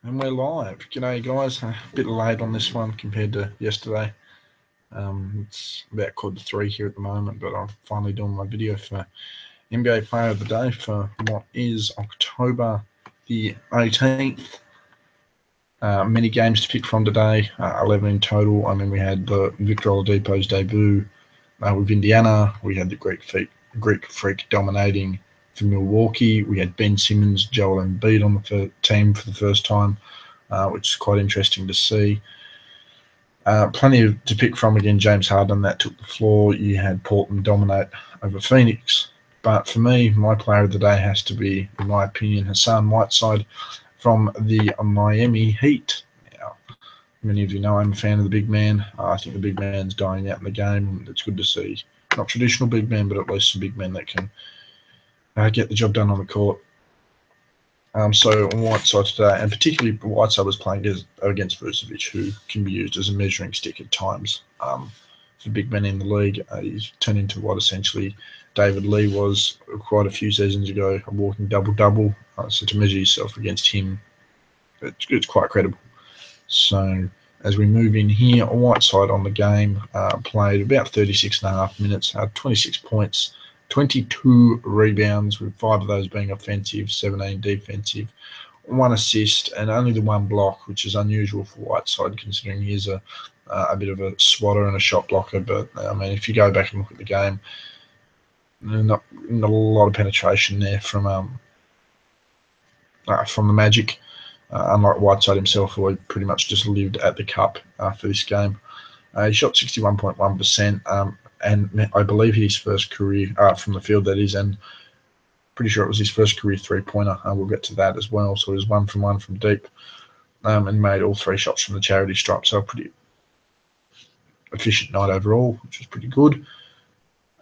And we're live. G'day, guys. A bit late on this one compared to yesterday. It's about 2:45 here at the moment, but I'm finally doing my video for NBA Player of the Day for what is October the 18th. Many games to pick from today, 11 in total. I mean, we had the Victor Oladipo's debut with Indiana. We had the Greek Freak dominating for Milwaukee. We had Ben Simmons, Joel Embiid on the team for the first time, which is quite interesting to see. Plenty to pick from again. James Harden that took the floor. You had Portland dominate over Phoenix. But for me, my player of the day has to be, in my opinion, Hassan Whiteside from the Miami Heat. Now, many of you know I'm a fan of the big man. I think the big man's dying out in the game. It's good to see. Not traditional big men, but at least some big men that can get the job done on the court. So on Whiteside today, and particularly Whiteside was playing against Vucevic, who can be used as a measuring stick at times. For big men in the league, he's turned into what essentially David Lee was quite a few seasons ago, a walking double-double. So to measure yourself against him, it's quite credible. So as we move in here, Whiteside on the game played about 36.5 minutes, had 26 points, 22 rebounds, with 5 of those being offensive, 17 defensive, 1 assist, and only the 1 block, which is unusual for Whiteside considering he's a bit of a swatter and a shot blocker. But I mean, if you go back and look at the game, not a lot of penetration there from the Magic. Unlike Whiteside himself, who pretty much just lived at the cup for this game. He shot 61.1%, and I believe his first career from the field, that is, and pretty sure it was his first career three-pointer. We'll get to that as well. So he was 1 from 1 from deep, and made all 3 shots from the charity stripe. So a pretty efficient night overall, which was pretty good.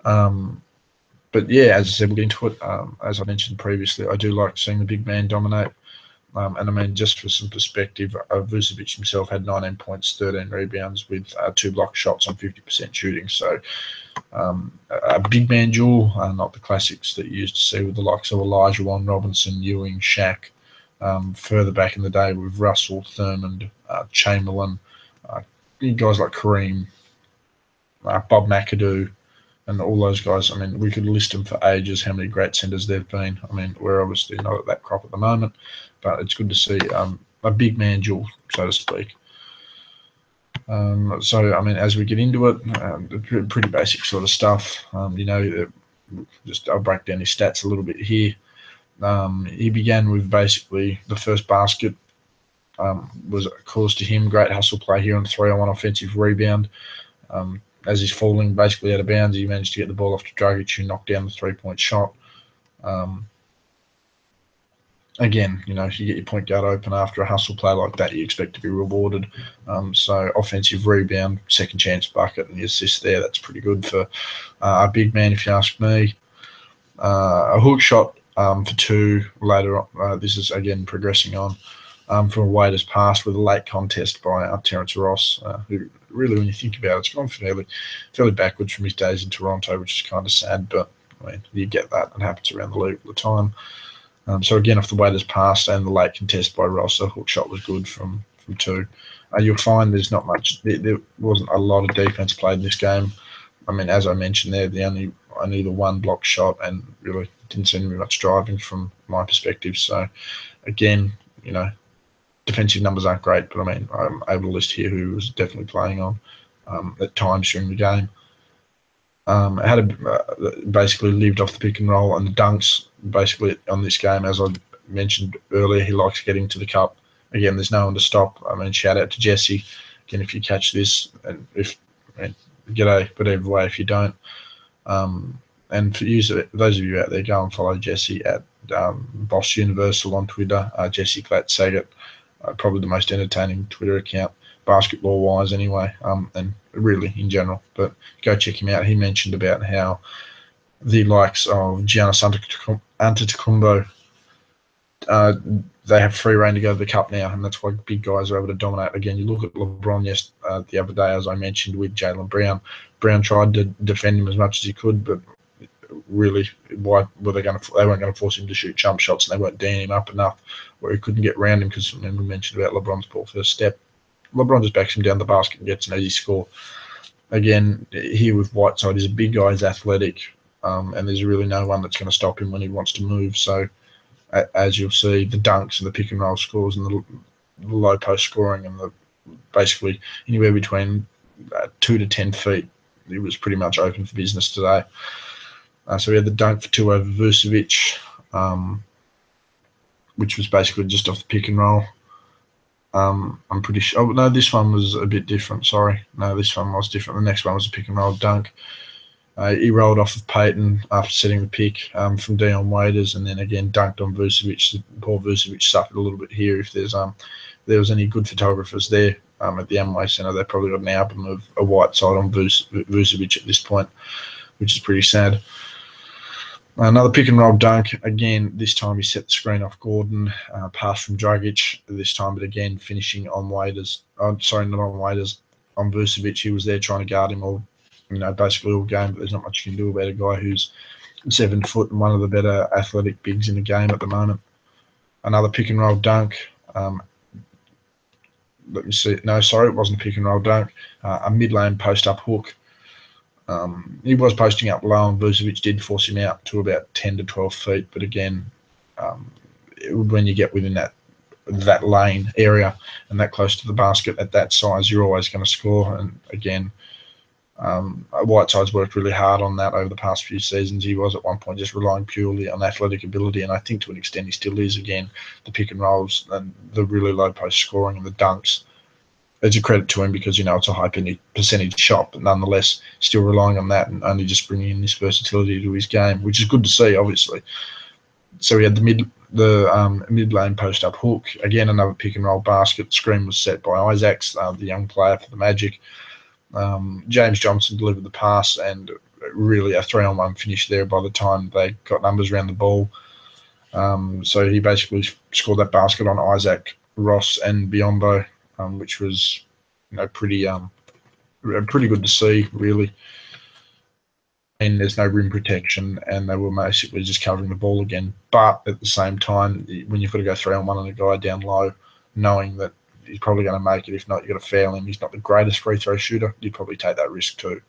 But yeah, as I said, we'll get into it. As I mentioned previously, I do like seeing the big man dominate. And I mean, just for some perspective, Vucevic himself had 19 points, 13 rebounds with 2 block shots on 50% shooting. So a big man duel, not the classics that you used to see with the likes of Elijah Wan, Robinson, Ewing, Shaq. Further back in the day with Russell, Thurmond, Chamberlain, guys like Kareem, Bob McAdoo, and all those guys. I mean, we could list them for ages, how many great centres they've been. I mean, we're obviously not at that crop at the moment, but it's good to see a big man duel, so to speak. So, I mean, as we get into it, pretty basic sort of stuff. Just I'll break down his stats a little bit here. He began with basically the first basket was caused to him. Great hustle play here on 3-on-1 offensive rebound. As he's falling basically out of bounds, he managed to get the ball off to Dragic, who knocked down the 3-point shot. Again, if you get your point guard open after a hustle play like that, you expect to be rewarded. So offensive rebound, second chance bucket, and the assist there, that's pretty good for a big man, if you ask me. A hook shot for 2 later on. This is, again, progressing on from a Waiters pass with a late contest by Terrence Ross, who really, when you think about it, it's gone fairly backwards from his days in Toronto, which is kind of sad, but I mean, you get that. It happens around the league all the time. So again, off the Waiters pass and the late contest by Ross, the hook shot was good from 2. You'll find there's not much. There wasn't a lot of defense played in this game. I mean, as I mentioned there, only the 1 block shot, and really didn't seem to be much driving from my perspective. So again, defensive numbers aren't great, but I mean, I'm able to list here who was definitely playing on at times during the game. Basically lived off the pick and roll and the dunks basically on this game. As I mentioned earlier, he likes getting to the cup. Again, there's no one to stop. I mean, shout out to Jesse. Again, if you catch this, and g'day, but either way, if you don't. And for those of you out there, go and follow Jesse at Boss Universal on Twitter, Jesse Glatt Saget, probably the most entertaining Twitter account, basketball-wise anyway, and really in general. But go check him out. He mentioned about how the likes of Giannis Antetokounmpo, they have free reign to go to the cup now, and that's why big guys are able to dominate. Again, you look at LeBron the other day, as I mentioned, with Jaylen Brown. Brown tried to defend him as much as he could, but really, why were they going to? They weren't going to force him to shoot jump shots, and they weren't D'ing him up enough where he couldn't get around him. Because remember we mentioned about LeBron's ball first step. LeBron just backs him down the basket and gets an easy score. Again, here with Whiteside, he's a big guy, he's athletic, and there's really no one that's going to stop him when he wants to move. So, as you'll see, the dunks and the pick and roll scores and the low post scoring and the basically anywhere between 2 to 10 feet, it was pretty much open for business today. So we had the dunk for 2 over Vucevic, which was basically just off the pick and roll. I'm pretty sure. Oh, no, this one was a bit different. Sorry. No, this one was different. The next one was a pick and roll dunk. He rolled off of Payton after setting the pick from Dion Waiters, and then again dunked on Vucevic. Poor Vucevic suffered a little bit here. If there was any good photographers there at the Amway Centre, they probably got an album of a Whiteside on Vucevic at this point, which is pretty sad. Another pick and roll dunk. Again, this time he set the screen off Gordon, pass from Dragic this time, but again finishing on Waiters. Sorry, not on Waiters, on Vucevic. He was there trying to guard him all, basically all game, but there's not much you can do about a guy who's 7 foot and one of the better athletic bigs in the game at the moment. Another pick and roll dunk. Let me see. No, sorry, it wasn't a pick and roll dunk. A mid lane post up hook. He was posting up low, and Vucevic did force him out to about 10 to 12 feet. But again, when you get within that lane area and that close to the basket at that size, you're always going to score. And again, Whiteside's worked really hard on that over the past few seasons. He was at one point just relying purely on athletic ability, and I think to an extent he still is. Again, the pick and rolls and the really low post scoring and the dunks, it's a credit to him because, it's a high percentage shot, but nonetheless still relying on that and only just bringing in this versatility to his game, which is good to see, obviously. So we had the mid lane post up hook. Again, another pick and roll basket. The screen was set by Isaacs, the young player for the Magic. James Johnson delivered the pass, and really a 3-on-1 finish there by the time they got numbers around the ball. So he basically scored that basket on Isaac, Ross, and Biyombo, which was pretty good to see, really. And there's no rim protection, and they were basically just covering the ball again. But at the same time, when you've got to go 3-on-1 on a guy down low, knowing that he's probably going to make it, if not, you've got to foul him. He's not the greatest free throw shooter. You'd probably take that risk too.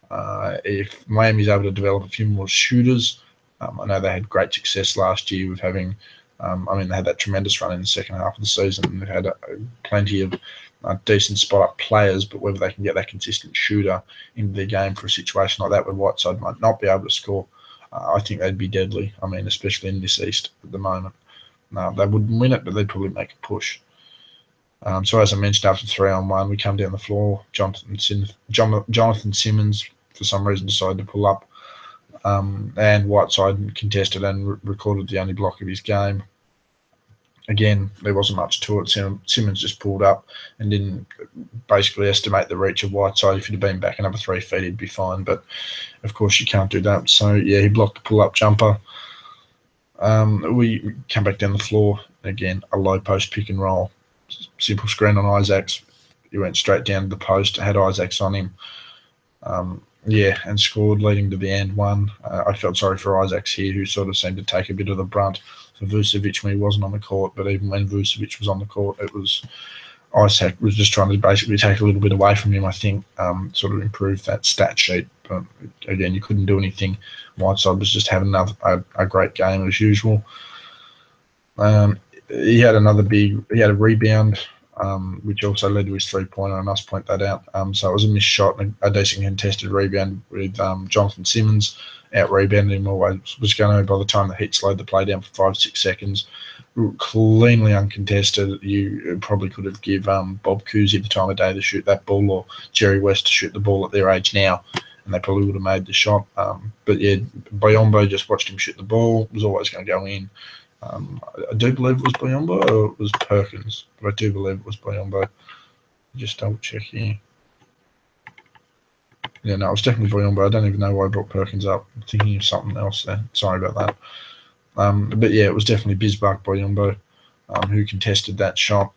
If Miami's able to develop a few more shooters, I know they had great success last year with having. They had that tremendous run in the second half of the season, and they've had plenty of decent spot-up players, but whether they can get that consistent shooter into their game for a situation like that where Whiteside might not be able to score, I think they'd be deadly. Especially in this East at the moment. They wouldn't win it, but they'd probably make a push. So as I mentioned, after 3-on-1, we come down the floor. Jonathan Simmons, for some reason, decided to pull up. And Whiteside contested and recorded the only block of his game. Again, there wasn't much to it. Simmons just pulled up and didn't basically estimate the reach of Whiteside. If he'd have been back another 3 feet, he'd be fine. But, of course, you can't do that. So, yeah, he blocked the pull-up jumper. We come back down the floor. Again, a low post pick and roll. Simple screen on Isaacs. He went straight down to the post, had Isaacs on him. And scored, leading to the and one. I felt sorry for Isaacs here, who sort of seemed to take a bit of the brunt for Vucevic when he wasn't on the court. But even when Vucevic was on the court, it was Isaac was just trying to basically take a little bit away from him, I think, sort of improve that stat sheet. But again, you couldn't do anything. Whiteside was just having a great game as usual. He had a rebound, which also led to his 3-pointer, and I must point that out. So it was a missed shot and a decent contested rebound with Jonathan Simmons out-rebounding him always was going to, by the time the Heat slowed the play down for 5-6 seconds, cleanly uncontested. You probably could have given Bob Cousy the time of day to shoot that ball, or Jerry West to shoot the ball at their age now, and they probably would have made the shot. But yeah, Biyombo just watched him shoot the ball. It was always going to go in. I do believe it was Biyombo, or it was Perkins, but I do believe it was Biyombo. Just double check here. Yeah, no, it was definitely Biyombo. I don't even know why I brought Perkins up. I'm thinking of something else there. Sorry about that. But yeah, it was definitely Bismarck Biyombo who contested that shot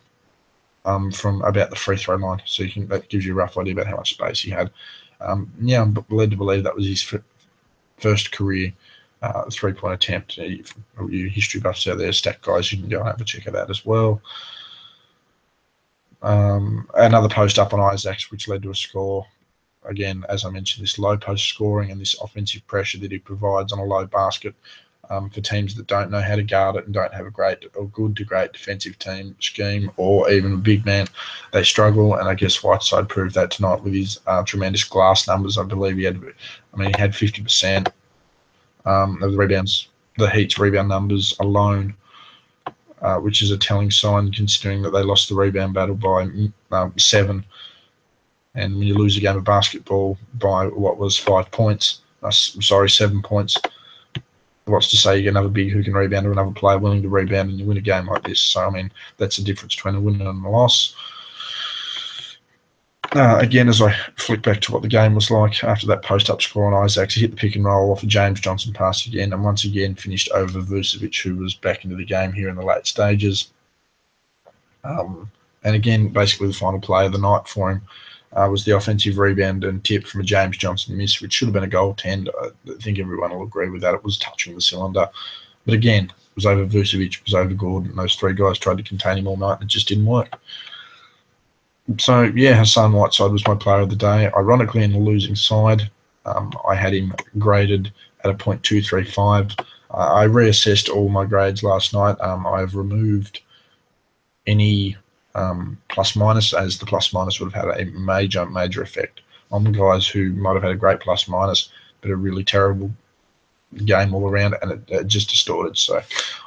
from about the free throw line. So that gives you a rough idea about how much space he had. I'm led to believe that was his first career 3-point attempt. You history buffs out there, stat guys, you can go and have a check of that as well. Another post up on Isaacs, which led to a score. Again, as I mentioned, this low post scoring and this offensive pressure that he provides on a low basket for teams that don't know how to guard it and don't have a great or good to great defensive team scheme or even a big man, they struggle. And I guess Whiteside proved that tonight with his tremendous glass numbers. I believe he had 50% of the rebounds, the Heat's rebound numbers alone, which is a telling sign considering that they lost the rebound battle by 7. And when you lose a game of basketball by what was 5 points, 7 points, what's to say you get another big who can rebound or another player willing to rebound and you win a game like this? So, I mean, that's the difference between a win and a loss. Again, as I flick back to what the game was like after that post-up score on Isaacs, he hit the pick and roll off a James Johnson pass again, and once again finished over Vucevic, who was back into the game here in the late stages. And again, basically the final play of the night for him was the offensive rebound and tip from a James Johnson miss, which should have been a goaltend. I think everyone will agree with that. It was touching the cylinder. But again, it was over Vucevic, it was over Gordon. Those three guys tried to contain him all night and it just didn't work. So, yeah, Hassan Whiteside was my player of the day. Ironically, in the losing side, I had him graded at a .235. I reassessed all my grades last night. I've removed any plus minus, as the plus minus would have had a major effect on the guys who might have had a great plus minus, but a really terrible game all around, and it just distorted. So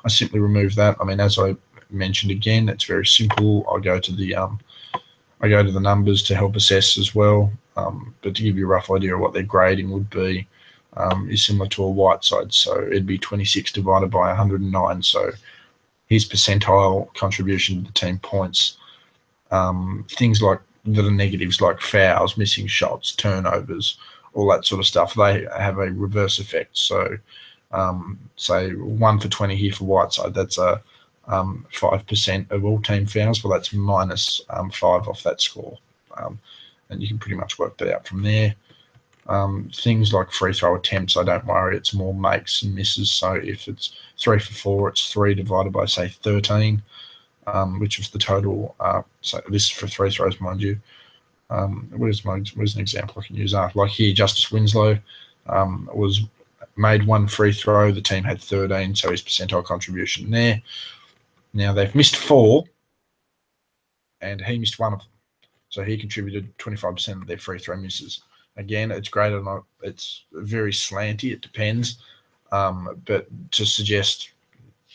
I simply removed that. I mean, as I mentioned again, it's very simple. I go to the numbers to help assess as well, but to give you a rough idea of what their grading would be, is similar to a Whiteside. So it'd be 26 divided by 109. So his percentile contribution to the team points, things like that are negatives like fouls, missing shots, turnovers, all that sort of stuff, they have a reverse effect. So say 1 for 20 here for Whiteside, that's a 5% of all team fouls. Well, that's minus 5 off that score. And you can pretty much work that out from there. Things like free throw attempts, I don't worry. It's more makes and misses. So if it's 3 for 4, it's 3 divided by, say, 13, which is the total. So this is for free throws, mind you. Where's an example I can use? Like here, Justice Winslow was made 1 free throw. The team had 13, so his percentile contribution there. Now they've missed 4, and he missed 1 of them. So he contributed 25% of their free throw misses. Again, it's great or not. It's very slanty. It depends. But to suggest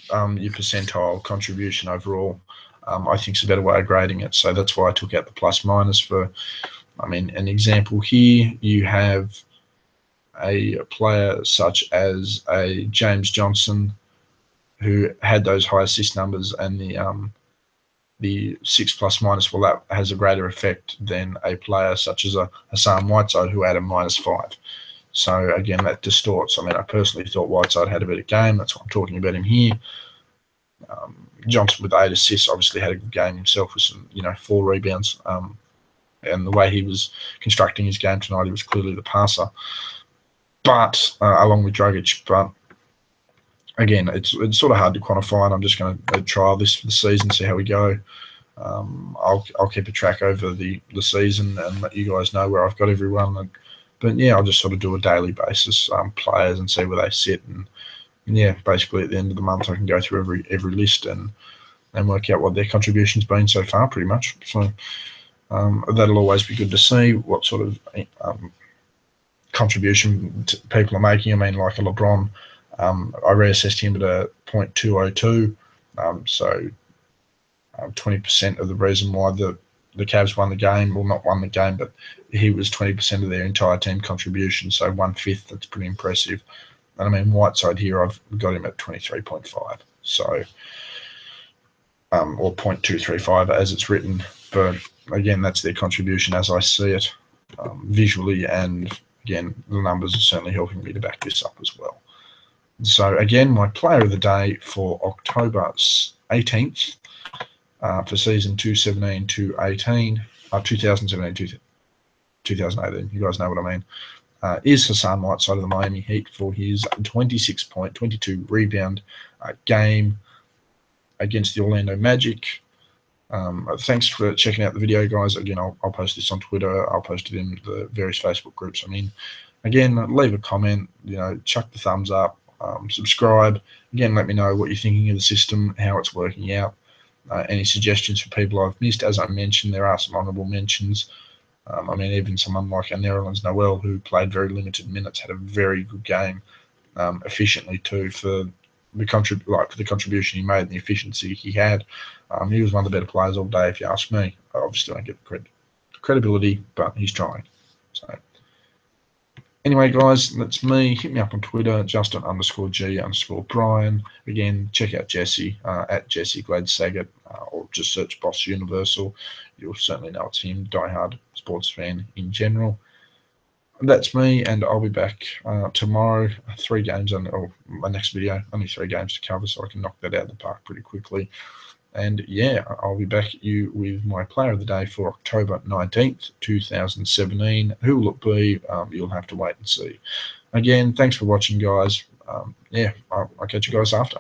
your percentile contribution overall, I think is a better way of grading it. So that's why I took out the plus minus for, an example here. You have a player such as a James Johnson who had those high assist numbers, and the 6 plus minus, well, that has a greater effect than a player such as a Hassan Whiteside who had a -5. So again, that distorts. I personally thought Whiteside had a better game. That's why I'm talking about him here. Johnson with 8 assists obviously had a good game himself with some, 4 rebounds. And the way he was constructing his game tonight, he was clearly the passer. But along with Dragic, but again, it's sort of hard to quantify, and I'm just going to trial this for the season, see how we go. I'll keep a track over the season and let you guys know where I've got everyone. But yeah, I'll just sort of do a daily basis players and see where they sit. And yeah, basically at the end of the month, I can go through every list and work out what their contribution's been so far, pretty much. So that'll always be good to see what sort of contribution people are making. Like a LeBron, I reassessed him at a .202. So 20% of the reason why the Cavs won the game, well, not won the game, but he was 20% of their entire team contribution. So 1/5, that's pretty impressive. And Whiteside here, I've got him at 23.5. So, or .235 as it's written. But again, that's their contribution as I see it visually. And again, the numbers are certainly helping me to back this up as well. So again, my player of the day for October 18th for season 2017-18, 2017-2018. You guys know what I mean. is Hassan Whiteside of the Miami Heat for his 26-point, 22-rebound game against the Orlando Magic. Thanks for checking out the video, guys. Again, I'll post this on Twitter. I'll post it in the various Facebook groups I'm in. Again, leave a comment, chuck the thumbs up, subscribe. Again, let me know what you're thinking of the system, how it's working out, any suggestions for people I've missed. As I mentioned, there are some honourable mentions. Even someone like Nerlens Noel, who played very limited minutes, had a very good game, efficiently too, for the contribution he made and the efficiency he had. He was one of the better players all day, if you ask me. I obviously don't get the credibility, but he's trying. So anyway, guys, that's me. Hit me up on Twitter, Justin_G_Bryan. Again, check out Jesse at Jesse Glad Saget, or just search Boss Universal. You'll certainly know it's him, diehard sports fan in general. That's me, and I'll be back tomorrow. 3 games or my next video, only 3 games to cover, so I can knock that out of the park pretty quickly. And yeah, I'll be back at you with my player of the day for October 19th, 2017. Who will it be? You'll have to wait and see. Again, thanks for watching, guys. I'll catch you guys after.